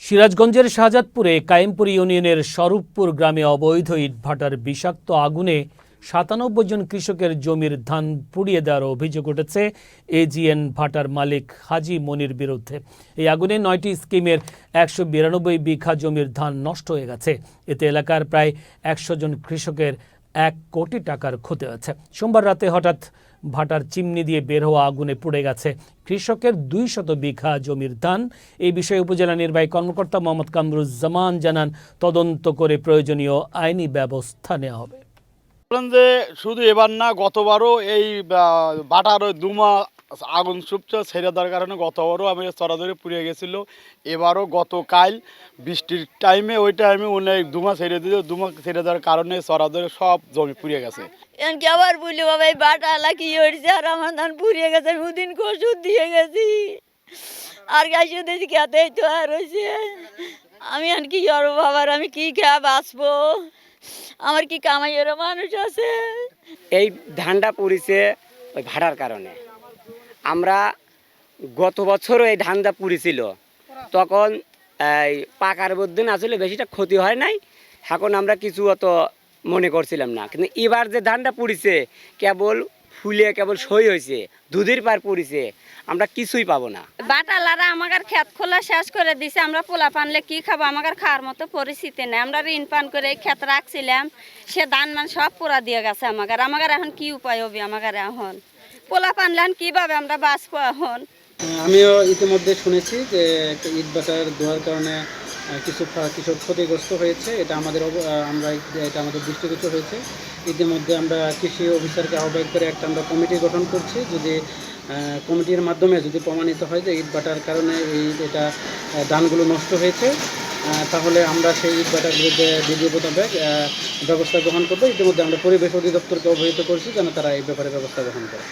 সিরাজগঞ্জের শাহজাদপুরে কায়েমপুর ইউনিয়নের স্বরূপপুর গ্রামে অবৈধ ইটভাটার বিষাক্ত আগুনে ৯৭ জন কৃষকের জমির ধান পুড়িয়ে দেওয়ার অভিযোগ উঠেছে এজিএন ভাটার মালিক হাজি মনির বিরুদ্ধে। এই আগুনে ৯টি স্কিমের ১৯২ বিঘা জমির ধান নষ্ট হয়ে গেছে। এতে এলাকার প্রায় ১০০ জন কৃষকের ১ কোটি টাকার ক্ষতি হয়েছে। সোমবার রাতে হঠাৎ ভাটার চিমনি দিয়ে বের হওয়া আগুনে পুড়ে গেছে কৃষকের ২০০ বিঘা জমির ধান। এই বিষয়ে উপজেলা নির্বাহী কর্মকর্তা মোহাম্মদ কামরুজ্জামান জানান, তদন্ত করে প্রয়োজনীয় আইনি ব্যবস্থা নেওয়া হবে। যে শুধু এবার না, গতবারও এই বাটার দুমা আগুন সুপছে ছেড়ে দেওয়ার কারণে গতবারও আমি চড়াধরে পুড়িয়ে গেছিল। এবারও গতকাল বৃষ্টির টাইমে ওই টাইমে অনেক দুমা ছেড়ে দিল। দুমা ছেড়ে দেওয়ার কারণে চড়াধরে সব জমি পুড়িয়ে গেছে। এনকে আবার বলি বাবা এই বাটালা কি হয়েছে, আর আমার ধান পুড়িয়ে গেছে। দুদিন ওষুধ দিয়ে গেছি আর গাছে দিয়েছি খেতেই তো আর হয়েছে। আমি আর কি করবো বাবার, আমি কি খেয়ে বাঁচবো? আমার কি কামাইয়ের মানুষ আছে? এই ধানটা পুড়িছে ওই ভাড়ার কারণে। আমরা গত বছরও এই ধানটা পুড়িছিল, তখন এই পাকার মধ্যে আসলে বেশিটা ক্ষতি হয় নাই। এখন আমরা কিছু অত মনে করছিলাম না, কিন্তু এবার যে ধানটা পুড়িছে কেবল ফুলে কেবল সই হয়েছে, দুধের পার পুড়িছে, আমরা কিছুই পাবো না। বাটালারা আমাদের ক্ষেত খোলা শেষ করে দিছে। আমরা পোলা পানলে কি খাবো? আমাদের খাওয়ার মতো পরিস্থিতি নেই। আমরা ঋণ পান করে ক্ষেত রাখছিলাম, সে ধান মান সব পুরা দিয়ে গেছে আমাদের এখন কি উপায় হবে? আমাদের এখন পোলা পানলেন কিভাবে আমরা বাঁচবো এখন? আমিও ইতিমধ্যে শুনেছি যে একটা ইট ভাটার দেওয়ার কারণে কিছু কৃষক ক্ষতিগ্রস্ত হয়েছে। এটা আমাদের দৃষ্টিগোচর হয়েছে। ইতিমধ্যে আমরা কৃষি অফিসারকে আহ্বায়ক করে একটা আমরা কমিটি গঠন করছি। যদি কমিটির মাধ্যমে যদি প্রমাণিত হয় যে ইট ভাটার কারণে এটা ধানগুলো নষ্ট হয়েছে, তাহলে আমরা সেই ইট ভাটার বিরুদ্ধে বিধি মোতাবেক ব্যবস্থা গ্রহণ করবো। ইতিমধ্যে আমরা পরিবেশ অধিদপ্তরকে অবহিত করছি যেন তারা এই ব্যাপারে ব্যবস্থা গ্রহণ করে।